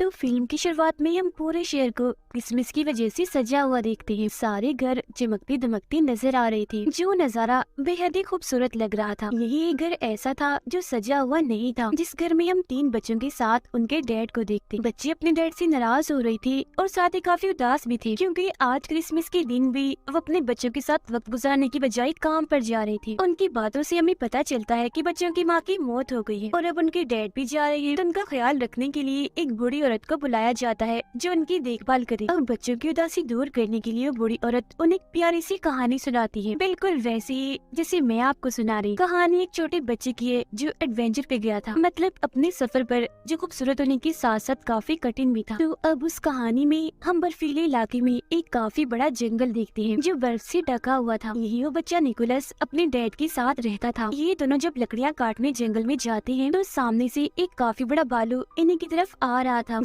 तो फिल्म की शुरुआत में हम पूरे शहर को क्रिसमस की वजह से सजा हुआ देखते हैं। सारे घर चमकती दमकती नजर आ रहे थे। जो नजारा बेहद ही खूबसूरत लग रहा था। यही एक घर ऐसा था जो सजा हुआ नहीं था, जिस घर में हम 3 बच्चों के साथ उनके डैड को देखते। बच्चे अपने डैड से नाराज हो रही थी और साथ ही काफी उदास भी थे, क्योंकि आज क्रिसमस के दिन भी वो अपने बच्चों के साथ वक्त गुजारने की बजाय काम पर जा रही थी। उनकी बातों से हमें पता चलता है कि बच्चों की माँ की मौत हो गई है और अब उनके डैड भी जा रहे हैं। तो उनका ख्याल रखने के लिए एक बूढ़ी औरत को बुलाया जाता है जो उनकी देखभाल करे। अब बच्चों की उदासी दूर करने के लिए वो बूढ़ी औरत उन्हें एक प्यारी सी कहानी सुनाती है, बिल्कुल वैसे ही जैसे मैं आपको सुना रही। कहानी एक छोटे बच्चे की है जो एडवेंचर पे गया था, मतलब अपने सफर पर, जो खूबसूरत होने के साथ साथ काफी कठिन भी था। तो अब उस कहानी में हम बर्फीले इलाके में एक काफी बड़ा जंगल देखते हैं जो बर्फ से ढका हुआ था। यही वो बच्चा निकोलस अपने डैड के साथ रहता था। ये दोनों जब लकड़ियाँ काटने जंगल में जाते हैं तो सामने से एक काफी बड़ा भालू इन्हीं की तरफ आ रहा था।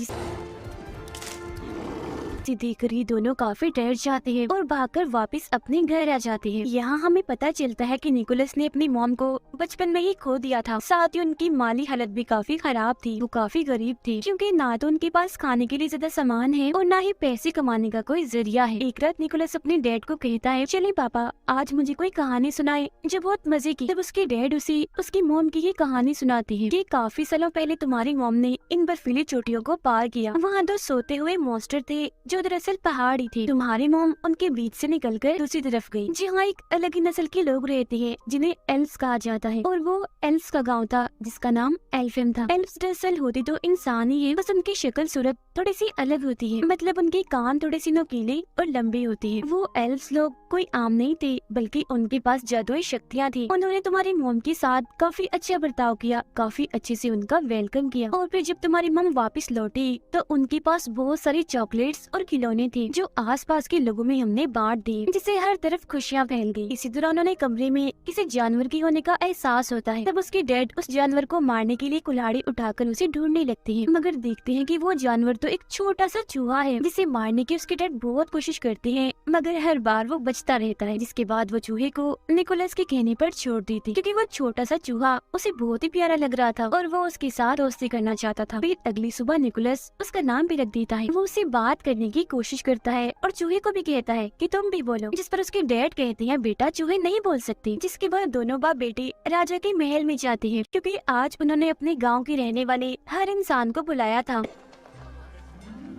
देखकर ही दोनों काफी डर जाते हैं और भागकर वापस अपने घर आ जाते हैं। यहाँ हमें पता चलता है कि निकोलस ने अपनी मॉम को बचपन में ही खो दिया था। साथ ही उनकी माली हालत भी काफी खराब थी। वो काफी गरीब थी, क्योंकि ना तो उनके पास खाने के लिए ज्यादा सामान है और ना ही पैसे कमाने का कोई जरिया है। एक रात निकोलस अपने डैड को कहता है, चले पापा आज मुझे कोई कहानी सुनाए जो बहुत मजे की। तब उसके डैड उसे उसकी मॉम की ये कहानी सुनाती है कि काफी सालों पहले तुम्हारी मॉम ने इन बर्फीली चोटियों को पार किया। वहाँ 2 सोते हुए मॉन्स्टर थे जो दरअसल पहाड़ ही थे। तुम्हारी मॉम उनके बीच से निकलकर दूसरी तरफ गई, जहाँ एक अलग ही नस्ल के लोग रहते हैं जिन्हें एल्व्स कहा जाता है, और वो एल्व्स का गांव था जिसका नाम एल्फेम था। एल्व्स दरअसल होती तो इंसान ही है, बस उनकी शक्ल सूरत थोड़ी सी अलग होती है, मतलब उनके कान थोड़े सी नुकीले और लंबे होते हैं। वो एल्व्स लोग कोई आम नहीं थे, बल्कि उनके पास जादुई शक्तियाँ थी। उन्होंने तुम्हारी मॉम के साथ काफी अच्छा बर्ताव किया, काफी अच्छे से उनका वेलकम किया, और फिर जब तुम्हारी मॉम वापस लौटी तो उनके पास बहुत सारी चॉकलेट्स और खिलौने थे जो आसपास के लोगों में हमने बांट दिए, जिससे हर तरफ खुशियाँ फैल गई। इसी दौरान उन्हें कमरे में किसी जानवर की होने का एहसास होता है। तब उसके डैड उस जानवर को मारने के लिए कुल्हाड़ी उठाकर उसे ढूंढने लगते हैं, मगर देखते हैं कि वो जानवर तो एक छोटा सा चूहा है, जिसे मारने की उसके डैड बहुत कोशिश करते हैं, मगर हर बार वो बचता रहता है। जिसके बाद वो चूहे को निकोलस के कहने पर छोड़ देती, क्योंकि वो छोटा सा चूहा उसे बहुत ही प्यारा लग रहा था और वो उसके साथ दोस्ती करना चाहता था। फिर अगली सुबह निकोलस उसका नाम भी रख देता है। वो उसे बात करने की कोशिश करता है और चूहे को भी कहता है कि तुम भी बोलो, जिस पर उसके डैड कहते हैं बेटा चूहे नहीं बोल सकते। जिसके बाद दोनों बाप बेटे राजा के महल में जाते हैं, क्योंकि आज उन्होंने अपने गांव के रहने वाले हर इंसान को बुलाया था।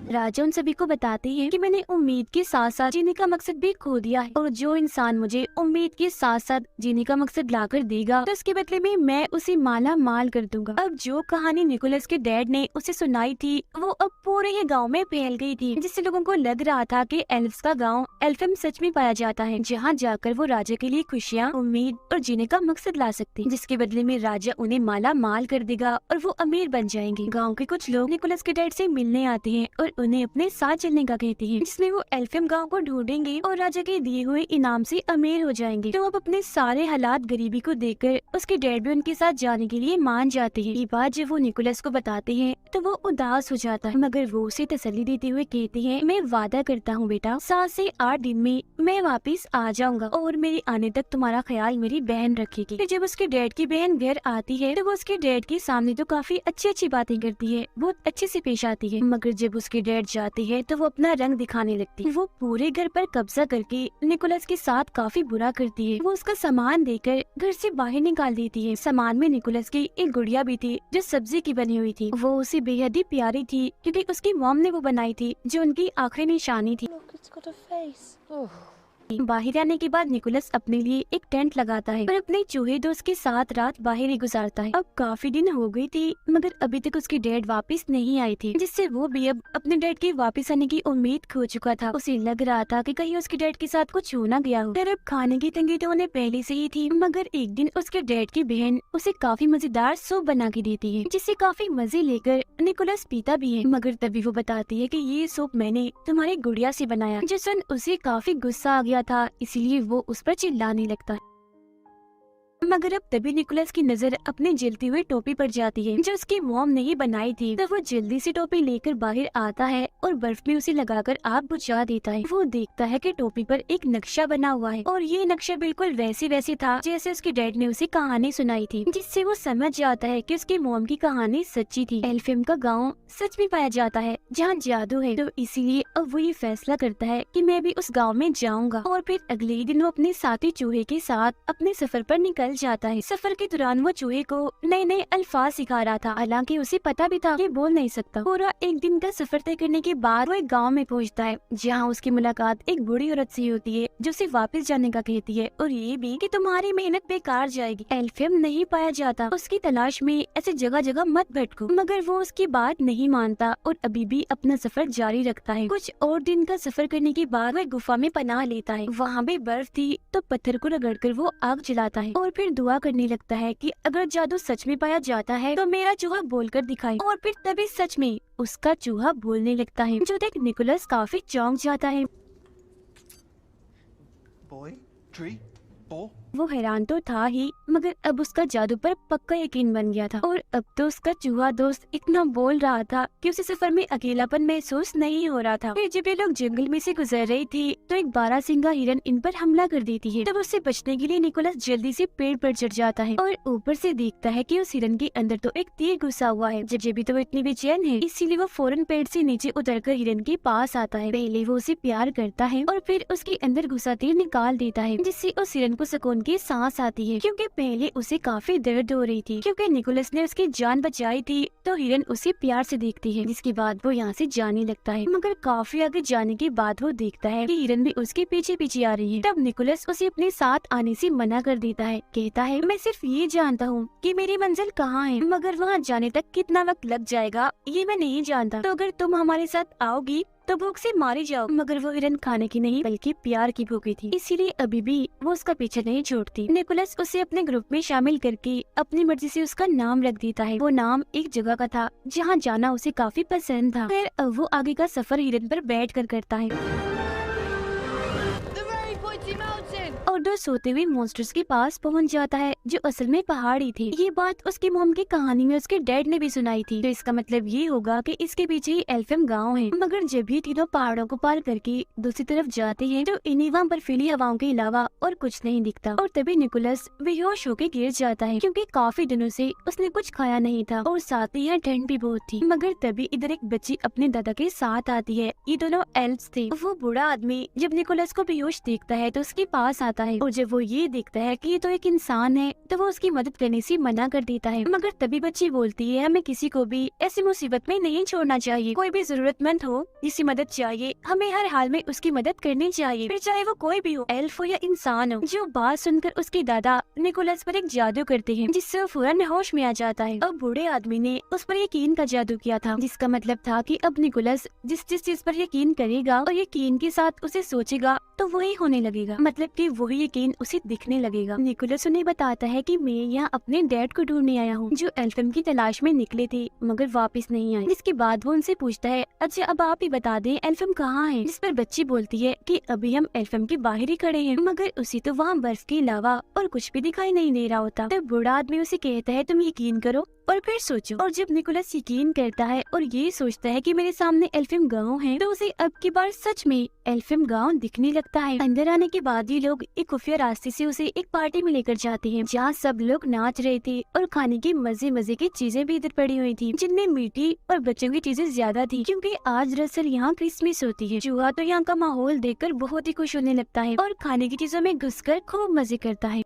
राजा उन सभी को बताते हैं कि मैंने उम्मीद के साथ साथ जीने का मकसद भी खो दिया है, और जो इंसान मुझे उम्मीद के साथ साथ जीने का मकसद लाकर देगा तो उसके बदले में मैं उसे माला माल कर दूंगा। अब जो कहानी निकोलस के डैड ने उसे सुनाई थी वो अब पूरे ही गांव में फैल गई थी, जिससे लोगों को लग रहा था कि एल्व्स का गांव एल्फेम सच में पाया जाता है, जहां जाकर वो राजा के लिए खुशियां, उम्मीद और जीने का मकसद ला सकते हैं, जिसके बदले में राजा उन्हें माला माल कर देगा और वो अमीर बन जाएंगे। गाँव के कुछ लोग निकोलस के डैड से मिलने आते हैं और उन्हें अपने साथ चलने का कहते हैं, जिसमें वो एल्फेम गांव को ढूंढेंगे और राजा के दिए हुए इनाम से अमीर हो जाएंगे। तो अब अपने सारे हालात गरीबी को देखकर उसके डैड भी उनके साथ जाने के लिए मान जाते हैं। ये बात जब वो निकोलस को बताते हैं तो वो उदास हो जाता है, मगर वो उसे तसल्ली देते हुए कहते हैं, मैं वादा करता हूँ बेटा 7 से 8 दिन में मैं वापिस आ जाऊंगा और मेरे आने तक तुम्हारा ख्याल मेरी बहन रखेगी। फिर जब उसके डैड की बहन घर आती है तो वो उसके डैड के सामने तो काफी अच्छी अच्छी बातें करती है, बहुत अच्छे से पेश आती है, मगर जब उसके डैड जाते हैं तो वो अपना रंग दिखाने लगती है। वो पूरे घर पर कब्जा करके निकोलस के साथ काफी बुरा करती है। वो उसका सामान देकर घर से बाहर निकाल देती है। सामान में निकोलस की एक गुड़िया भी थी जो सब्जी की बनी हुई थी। वो उसे बेहद ही प्यारी थी, क्योंकि उसकी मॉम ने वो बनाई थी, जो उनकी आखिरी निशानी थी। Look, it's got a face. Oh. बाहर आने के बाद निकोलस अपने लिए एक टेंट लगाता है और अपने चूहे दोस्त के साथ रात बाहर ही गुजारता है। अब काफी दिन हो गई थी, मगर अभी तक उसके डैड वापस नहीं आए थे, जिससे वो भी अब अपने डैड के वापस आने की उम्मीद खो चुका था। उसे लग रहा था कि कहीं उसके डैड के साथ कुछ हो ना गया हो। फिर अब खाने की तंगी तो उन्हें पहले से ही थी, मगर एक दिन उसके डैड की बहन उसे काफी मजेदार सूप बना के देती है, जिससे काफी मजे लेकर निकोलस पीता भी है। मगर तभी वो बताती है कि ये सूप मैंने तुम्हारी गुड़िया से बनाया, जिस सुन उसे काफी गुस्सा आ गया था, इसीलिए वो उस पर चिल्लाने लगता है। मगर अब तभी निकोलस की नजर अपने जलती हुई टोपी पर जाती है जो उसकी मॉम ने ही बनाई थी। तब वो जल्दी से टोपी लेकर बाहर आता है और बर्फ में उसे लगाकर आग बुझा देता है। वो देखता है कि टोपी पर एक नक्शा बना हुआ है और ये नक्शा बिल्कुल वैसे था जैसे उसके डैड ने उसे कहानी सुनाई थी, जिससे वो समझ जाता है कि उसकी मॉम की कहानी सच्ची थी। एल्फियम का गाँव सच में पाया जाता है जहाँ जादू है, तो इसीलिए अब वो ये फैसला करता है कि मैं भी उस गाँव में जाऊंगा। और फिर अगले ही दिन वो अपने साथी चूहे के साथ अपने सफर पर निकल जाता है। सफर के दौरान वो चूहे को नए नए अल्फाज सिखा रहा था, हालांकि उसे पता भी था कि बोल नहीं सकता। पूरा एक दिन का सफर तय करने के बाद वो एक गाँव में पहुँचता है जहाँ उसकी मुलाकात एक बूढ़ी औरत से होती है जो उसे वापस जाने का कहती है और ये भी कि तुम्हारी मेहनत बेकार जाएगी, एल्फियम नहीं पाया जाता, उसकी तलाश में ऐसे जगह जगह मत भटको। मगर वो उसकी बात नहीं मानता और अभी भी अपना सफर जारी रखता है। कुछ और दिन का सफर करने के बाद वो एक गुफा में पनाह लेता है। वहाँ भी बर्फ थी तो पत्थर को रगड़कर वो आग जलाता है और फिर दुआ करने लगता है कि अगर जादू सच में पाया जाता है तो मेरा चूहा बोलकर दिखाए। और फिर तभी सच में उसका चूहा बोलने लगता है, जो देख निकोलस काफी चौंक जाता है। Boy, tree, ball. वो हैरान तो था ही, मगर अब उसका जादू पर पक्का यकीन बन गया था और अब तो उसका चूहा दोस्त इतना बोल रहा था कि उसे सफर में अकेलापन महसूस नहीं हो रहा था। फिर जब ये लोग जंगल में से गुजर रही थी तो एक बारहसिंगा हिरन इन पर हमला कर देती है। तब उससे बचने के लिए निकोलस जल्दी से पेड़ पर चढ़ जाता है और ऊपर से देखता है कि उस हिरन के अंदर तो एक तीर घुसा हुआ है। जब तो वो इतनी बेचैन है, इसीलिए वो फौरन पेड़ से नीचे उतरकर हिरन के पास आता है। पहले वो उसे प्यार करता है और फिर उसके अंदर घुसा तीर निकाल देता है, जिससे उस हिरन को सुकून की सांस आती है, क्योंकि पहले उसे काफी दर्द हो रही थी। क्योंकि निकोलस ने उसकी जान बचाई थी तो हिरन उसे प्यार से देखती है, जिसके बाद वो यहाँ से जाने लगता है। मगर काफी आगे जाने के बाद वो देखता है कि हिरन भी उसके पीछे पीछे आ रही है। तब निकोलस उसे अपने साथ आने से मना कर देता है, कहता है मैं सिर्फ ये जानता हूँ कि मेरी मंजिल कहाँ है, मगर वहाँ जाने तक कितना वक्त लग जाएगा ये मैं नहीं जानता, तो अगर तुम हमारे साथ आओगी तो भूख से मारी जाओ। मगर वो हिरन खाने की नहीं बल्कि प्यार की भूखी थी, इसीलिए अभी भी वो उसका पीछे नहीं छोड़ती। निकोलस उसे अपने ग्रुप में शामिल करके अपनी मर्जी से उसका नाम रख देता है। वो नाम एक जगह का था जहाँ जाना उसे काफी पसंद था। फिर अब वो आगे का सफर हिरन पर बैठ कर करता है The very pointy mountain! और दो सोते हुए मॉन्स्टर्स के पास पहुंच जाता है जो असल में पहाड़ी थे। ये बात उसकी मॉम की कहानी में उसके डैड ने भी सुनाई थी, तो इसका मतलब ये होगा कि इसके पीछे ही एल्फियम गांव है। मगर जब ये तीनों पहाड़ों को पार करके दूसरी तरफ जाते हैं तो इन्हीं वहाँ बर्फीली हवाओं के अलावा और कुछ नहीं दिखता। और तभी निकोलस बेहोश होकर गिर जाता है, क्योंकि काफी दिनों से उसने कुछ खाया नहीं था और साथ ही यहाँ ठंड भी बहुत थी। मगर तभी इधर एक बच्ची अपने दादा के साथ आती है। ये दोनों एल्फ्स थे। वो बूढ़ा आदमी जब निकोलस को बेहोश देखता है तो उसके पास आता है और जब वो ये देखता है कि ये तो एक इंसान है तो वो उसकी मदद करने से मना कर देता है। मगर तभी बच्ची बोलती है हमें किसी को भी ऐसी मुसीबत में नहीं छोड़ना चाहिए, कोई भी जरूरतमंद हो जिसकी मदद चाहिए हमें हर हाल में उसकी मदद करनी चाहिए, फिर चाहे वो कोई भी हो, एल्फ हो या इंसान हो। जो बात सुनकर उसके दादा निकोलस पर एक जादू करते हैं जिससे वो फौरन होश में आ जाता है। अब बूढ़े आदमी ने उस पर यकीन का जादू किया था, जिसका मतलब था कि अब निकोलस जिस जिस चीज पर यकीन करेगा और यकीन के साथ उसे सोचेगा तो वही होने लगेगा, मतलब कि वही यकीन उसे दिखने लगेगा। निकोलस उन्हें बताता है कि मैं यहाँ अपने डैड को ढूंढने आया हूँ जो एल्फियम की तलाश में निकले थे मगर वापस नहीं आए। जिसके बाद वो उनसे पूछता है अच्छा अब आप ही बता दें एल्फियम कहाँ है। जिस पर बच्ची बोलती है कि अभी हम एल्फियम के बाहर ही खड़े हैं, मगर उसी तो वहाँ बर्फ के अलावा और कुछ भी दिखाई नहीं दे रहा होता। तब बूढ़ा आदमी उसे कहता है तुम यकीन करो और फिर सोचो। और जब निकोलस यकीन करता है और ये सोचता है कि मेरे सामने एल्फियम गांव है, तो उसे अब की बार सच में एल्फियम गांव दिखने लगता है। अंदर आने के बाद ये लोग एक खुफिया रास्ते से उसे एक पार्टी में लेकर जाते हैं जहाँ सब लोग नाच रहे थे और खाने की मजे मजे की चीजें भी इधर पड़ी हुई थी, जिनमें मीठी और बच्चों की चीजें ज्यादा थी, क्योंकि आज दरअसल यहाँ क्रिसमस होती है। चूहा तो यहाँ का माहौल देखकर बहुत ही खुश होने लगता है और खाने की चीजों में घुसकर खूब मजे करता है।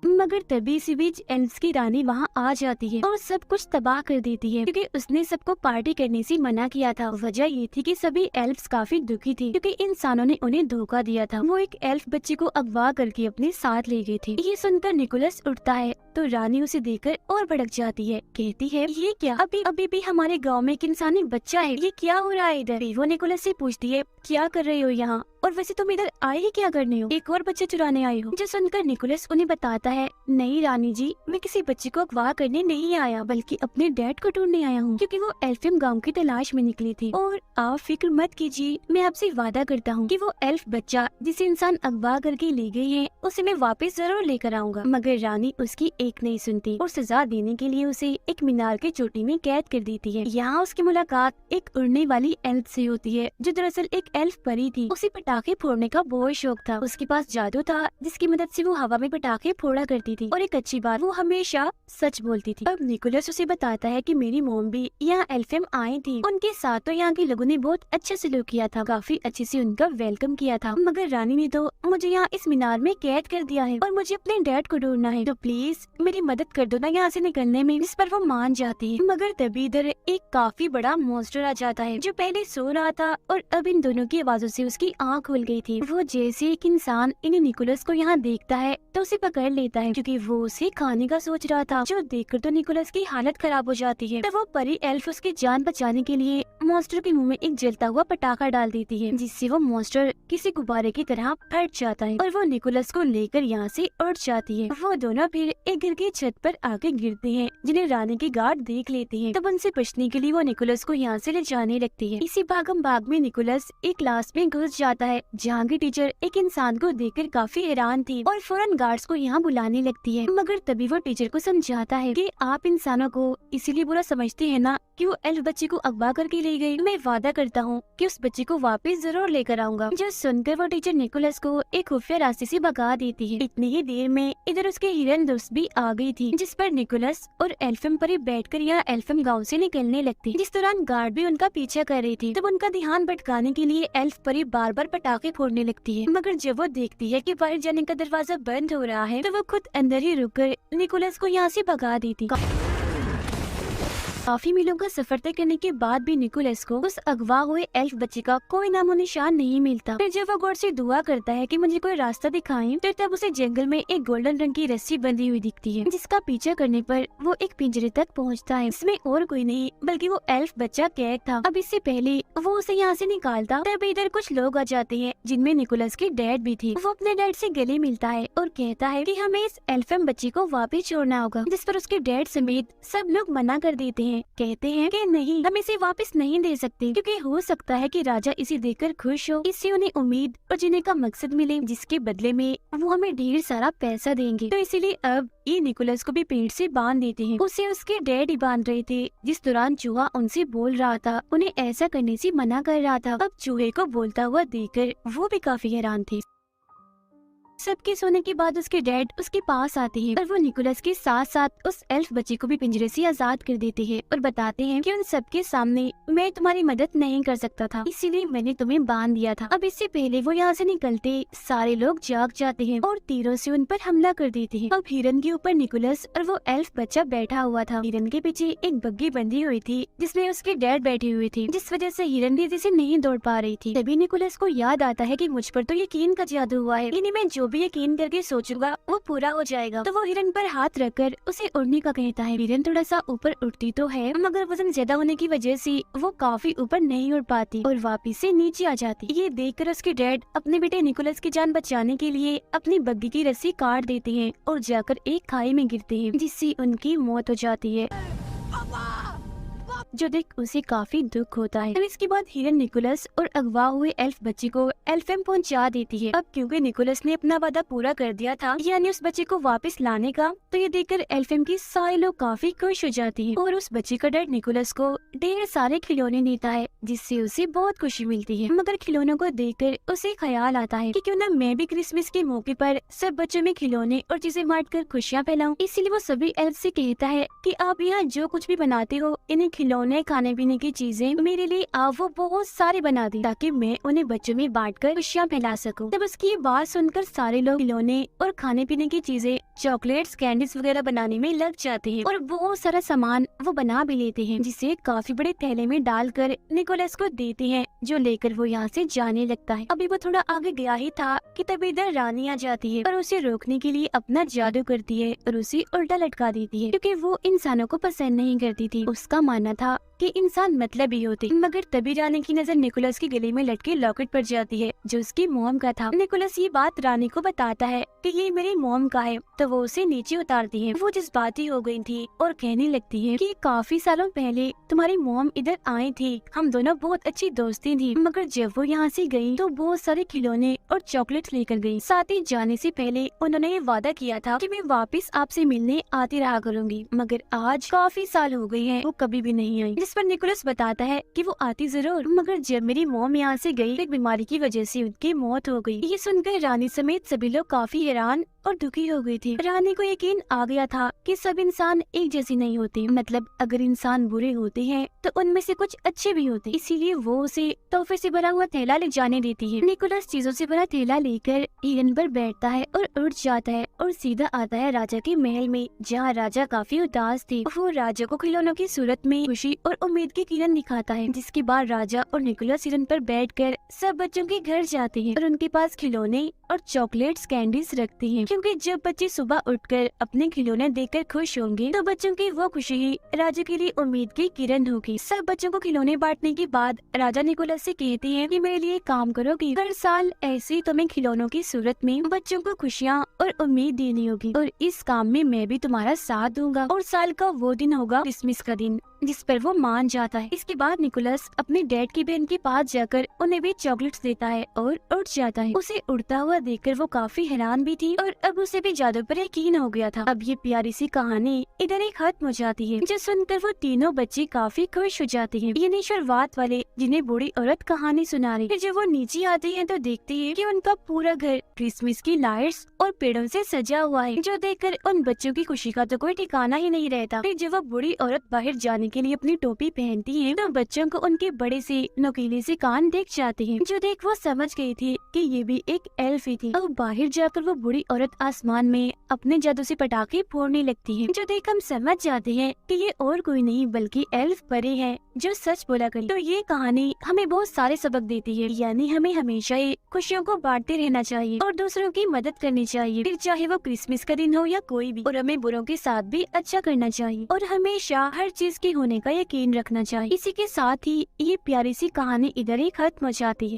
मगर तभी इसी बीच एल्फ्स की रानी वहाँ आ जाती है और सब कुछ तबाह कर देती है, क्योंकि उसने सबको पार्टी करने से मना किया था। वजह ये थी कि सभी एल्फ्स काफी दुखी थे क्योंकि इंसानों ने उन्हें धोखा दिया था। वो एक एल्फ बच्ची को अगवा करके अपने साथ ले गए थे। ये सुनकर निकोलस उठता है तो रानी उसे देखकर और भड़क जाती है, कहती है ये क्या, अभी भी हमारे गाँव में एक इंसानी बच्चा है, ये क्या हो रहा है इधर। वो निकोलस से पूछती है क्या कर रहे हो यहाँ, और वैसे तुम इधर आए ही क्या करने हो? एक और बच्चे चुराने आए हो? जो सुनकर निकोलस उन्हें बताता है, नहीं रानी जी, मैं किसी बच्चे को अगवा करने नहीं आया, बल्कि अपने डैड को ढूंढने आया हूँ, क्योंकि वो एल्फियम गांव की तलाश में निकली थी। और आप फिक्र मत कीजिए, मैं आपसे वादा करता हूँ कि वो एल्फ बच्चा जिसे इंसान अगवा करके ले गए हैं, उसे मैं वापस जरूर लेकर आऊंगा। मगर रानी उसकी एक नहीं सुनती और सजा देने के लिए उसे एक मीनार की चोटी में कैद कर देती है। यहाँ उसकी मुलाकात एक उड़ने वाली एल्फ से होती है, जो दरअसल एक एल्फ परी थी। उसे पटाखे फोड़ने का बहुत शौक था। उसके पास जादू था जिसकी मदद से वो हवा में पटाखे फोड़ा करती थी, और एक अच्छी बात, वो हमेशा सच बोलती थी। अब निकोलस उसे बताता है कि मेरी मोम भी यहाँ एल्फियम आई थी, उनके साथ तो यहाँ के लोगों ने बहुत अच्छा सलूक किया था, काफी अच्छे से उनका वेलकम किया था। मगर रानी ने तो मुझे यहाँ इस मीनार में कैद कर दिया है और मुझे अपने डैड को ढूंढना है, तो प्लीज मेरी मदद कर दो ना यहाँ से निकलने में। इस पर वो मान जाती है। मगर तभी इधर एक काफी बड़ा मॉन्स्टर आ जाता है, जो पहले सो रहा था और अब इन दोनों की आवाजों से उसकी आँख खुल गई थी। वो जैसे एक इंसान इन निकोलस को यहाँ देखता है तो उसे पकड़ लेता है, क्योंकि वो उसे खाने का सोच रहा था, जो देखकर तो निकोलस की हालत खराब हो जाती है। तब वो परी एल्फ उसकी जान बचाने के लिए मॉन्स्टर के मुंह में एक जलता हुआ पटाखा डाल देती है, जिससे वो मॉन्स्टर किसी गुब्बारे की तरह फट जाता है और वो निकोलस को लेकर यहाँ से उड़ जाती है। वो दोनों फिर एक घर की छत पर आके गिरते हैं, जिन्हें रानी की गार्ड देख लेती है। तब उनसे बचने के लिए वो निकोलस को यहाँ से ले जाने लगती है। इसी भागम भाग में निकोलस एक क्लास में घुस जाता है, जहाँ की टीचर एक इंसान को देखकर काफी हैरान थी और फौरन गार्ड्स को यहाँ बुलाने लगती है। मगर तभी वो टीचर को समझाता है कि आप इंसानों को इसीलिए बुरा समझते हैं ना कि वो एल्फ बच्चे को अगवा करके ले गई। मैं वादा करता हूँ कि उस बच्चे को वापस जरूर लेकर आऊंगा। जो सुनकर वो टीचर निकोलस को एक खुफिया रास्ते से भगा देती है। इतनी ही देर में इधर उसके हिरन दोस्त भी आ गई थी, जिस पर निकोलस और एल्फियम परी बैठकर यहाँ एल्फियम गांव से निकलने लगती। जिस दौरान गार्ड भी उनका पीछा कर रही थी। तब उनका ध्यान भटकाने के लिए एल्फ परी बार बार पटाखे फोड़ने लगती है। मगर जब वो देखती है कि बाहर जाने का दरवाजा बंद हो रहा है, तो वो खुद अंदर ही रुककर निकोलस को यहाँ से भगा देती। काफी मीलों का सफर तय करने के बाद भी निकोलस को उस अगवा हुए एल्फ बच्चे का कोई नामो निशान नहीं मिलता। फिर जब वो गॉड से दुआ करता है कि मुझे कोई रास्ता दिखाएं, तो तब उसे जंगल में एक गोल्डन रंग की रस्सी बंधी हुई दिखती है, जिसका पीछा करने पर वो एक पिंजरे तक पहुंचता है। इसमें और कोई नहीं बल्कि वो एल्फ बच्चा कैद था। अब इससे पहले वो उसे यहाँ से निकालता, तब इधर कुछ लोग आ जाते हैं, जिनमें निकोलस के डैड भी थे। वो अपने डैड से गले मिलता है और कहता है कि हमें इस एल्फियम बच्चे को वापस छोड़ना होगा, जिस पर उसके डैड समेत सब लोग मना कर देते हैं। कहते हैं कि नहीं, हम इसे वापस नहीं दे सकते, क्योंकि हो सकता है कि राजा इसे देखकर खुश हो, इससे उन्हें उम्मीद और जीने का मकसद मिले, जिसके बदले में वो हमें ढेर सारा पैसा देंगे। तो इसीलिए अब ये निकोलस को भी पेड़ से बांध देते हैं। उसे उसके डैड ही बांध रहे थे, जिस दौरान चूहा उनसे बोल रहा था, उन्हें ऐसा करने से मना कर रहा था। अब चूहे को बोलता हुआ देखकर वो भी काफी हैरान थे। सबके सोने के बाद उसके डैड उसके पास आते हैं और वो निकोलस के साथ साथ उस एल्फ बच्चे को भी पिंजरे से आजाद कर देते हैं और बताते हैं कि उन सबके सामने मैं तुम्हारी मदद नहीं कर सकता था, इसीलिए मैंने तुम्हें बांध दिया था। अब इससे पहले वो यहाँ से निकलते सारे लोग जाग जाते हैं और तीरों से उन पर हमला कर देते हैं। अब हिरन के ऊपर निकोलस और वो एल्फ बच्चा बैठा हुआ था। हिरन के पीछे एक बग्गी बंधी हुई थी, जिसमें उसके डैड बैठे हुए थे, जिस वजह से हिरन तेजी से नहीं दौड़ पा रही थी। तभी निकोलस को याद आता है कि मुझ पर तो यकीन का जादू हुआ है, इन्हें मैं जो भी यकीन करके सोचूंगा वो पूरा हो जाएगा। तो वो हिरन पर हाथ रखकर उसे उड़ने का कहता है। हिरन थोड़ा सा ऊपर उड़ती तो है, मगर वजन ज्यादा होने की वजह से वो काफी ऊपर नहीं उड़ पाती और वापिस से नीचे आ जाती। ये देखकर उसके डैड अपने बेटे निकोलस की जान बचाने के लिए अपनी बग्गी की रस्सी काट देते हैं और जाकर एक खाई में गिरते हैं, जिससे उनकी मौत हो जाती है, जो देख उसे काफी दुख होता है। अब इसके बाद हिरन निकोलस और अगवा हुए एल्फ बच्चे को एल्फियम पहुंचा देती है। अब क्योंकि निकोलस ने अपना वादा पूरा कर दिया था, यानी उस बच्चे को वापस लाने का, तो ये देखकर एल्फियम की सारे लोग काफी खुश हो जाती हैं और उस बच्चे का डैड निकोलस को ढेर सारे खिलौने देता है, जिससे उसे बहुत खुशी मिलती है। मगर खिलौनों को देखकर उसे ख्याल आता है कि क्यों न मैं भी क्रिसमस के मौके पर सब बच्चों में खिलौने और चीजें बांट कर खुशियाँ फैलाऊं। इसीलिए वो सभी एल्फ से कहता है कि आप यहाँ जो कुछ भी बनाते हो, इन्हें खिलौने खाने पीने की चीजें मेरे लिए आप वो बहुत सारे बना दी, ताकि मैं उन्हें बच्चों में बांटकर खुशियाँ फैला सकूं। तब उसकी ये बात सुनकर सारे लोग खिलौने और खाने पीने की चीजें, चॉकलेट्स, कैंडीज वगैरह बनाने में लग जाते हैं और बहुत सारा सामान वो बना भी लेते हैं, जिसे काफी बड़े थैले में डालकर निकोलस को देते हैं, जो लेकर वो यहाँ से जाने लगता है। अभी वो थोड़ा आगे गया ही था कि तभी इधर रानी आ जाती है और उसे रोकने के लिए अपना जादू करती है और उसे उल्टा लटका देती है, क्योंकि वो इंसानों को पसंद नहीं करती थी। उसका मानना था कि कि इंसान मतलबी होते। मगर तभी रानी की नजर निकोलस की गले में लटके लॉकेट पर जाती है जो उसकी मॉम का था। निकोलस ये बात रानी को बताता है कि ये मेरी मॉम का है, तो वो उसे नीचे उतारती है। वो जज्बाती हो गई थी और कहने लगती है कि काफी सालों पहले तुम्हारी मॉम इधर आई थी, हम दोनों बहुत अच्छी दोस्ती थी, मगर जब वो यहाँ से गई तो बहुत सारे खिलौने और चॉकलेट्स लेकर गई। साथ ही जाने से पहले उन्होंने ये वादा किया था कि मैं वापस आपसे मिलने आती रहा करूंगी, मगर आज काफी साल हो गए हैं वो कभी भी नहीं आई। जिस पर निकोलस बताता है कि वो आती जरूर, मगर जब मेरी मॉम यहाँ से गई तो एक बीमारी की वजह से उनकी मौत हो गई। ये सुनकर रानी समेत सभी लोग काफी हैरान और दुखी हो गई थी। रानी को यकीन आ गया था कि सब इंसान एक जैसे नहीं होते, मतलब अगर इंसान बुरे होते हैं तो उनमें से कुछ अच्छे भी होते, इसीलिए वो उसे तोहफे से भरा हुआ थैला ले जाने देती है। निकोलस चीजों से भरा थैला लेकर हिरन पर बैठता है और उड़ जाता है और सीधा आता है राजा के महल में, जहाँ राजा काफी उदास थे। वो राजा को खिलौनों की सूरत में खुशी और उम्मीद की किरण दिखाता है, जिसके बाद राजा और निकोलस हिरन पर बैठकर सब बच्चों के घर जाते हैं और उनके पास खिलौने और चॉकलेट्स कैंडीज रखते हैं, क्योंकि जब बच्चे सुबह उठकर अपने खिलौने देखकर खुश होंगे तो बच्चों की वो खुशी ही राजा के लिए उम्मीद की किरण होगी। सब बच्चों को खिलौने बांटने के बाद राजा निकोलस से कहते हैं कि मेरे लिए काम करोगी, हर साल ऐसे ही तुम्हें खिलौनों की सूरत में बच्चों को खुशियाँ और उम्मीद देनी होगी, और इस काम में मैं भी तुम्हारा साथ दूंगा। और साल का वो दिन होगा क्रिसमस का दिन, जिस पर वो मान जाता है। इसके बाद निकोलस अपने डैड की बहन के पास जाकर उन्हें भी चॉकलेट्स देता है और उड़ जाता है। उसे उड़ता हुआ देखकर वो काफी हैरान भी थी और अब उसे भी जादू पर यकीन हो गया था। अब ये प्यारी सी कहानी इधर ही खत्म हो जाती है, जो सुनकर वो तीनों बच्चे काफी खुश हो जाते हैं। ये शुरुआत वाले जिन्हें बूढ़ी औरत कहानी सुना रही है। जब वो नीचे आते हैं तो देखते हैं कि उनका पूरा घर क्रिसमस की लाइट्स और पेड़ों से सजा हुआ है, जो देखकर उन बच्चों की खुशी का तो कोई ठिकाना ही नहीं रहता। फिर जब वो बूढ़ी औरत बाहर जाने के लिए अपनी टोपी पहनती है तो बच्चों को उनके बड़े से नुकीले से कान दिख जाते हैं, जो देख वो समझ गई थी कि ये भी एक एल्फ ही थी। और बाहर जाकर वो बूढ़ी औरत आसमान में अपने जादू से पटाखे फोड़ने लगती है, जो देख हम समझ जाते हैं कि ये और कोई नहीं बल्कि एल्फ परी है जो सच बोला करी। तो ये कहानी हमें बहुत सारे सबक देती है, यानी हमें हमेशा ही खुशियों को बांटते रहना चाहिए और दूसरों की मदद करनी चाहिए, फिर चाहे वो क्रिसमस का दिन हो या कोई भी। और हमें बुरों के साथ भी अच्छा करना चाहिए और हमेशा हर चीज के होने का यकीन रखना चाहिए। इसी के साथ ही ये प्यारी सी कहानी इधर ही खत्म हो जाती है।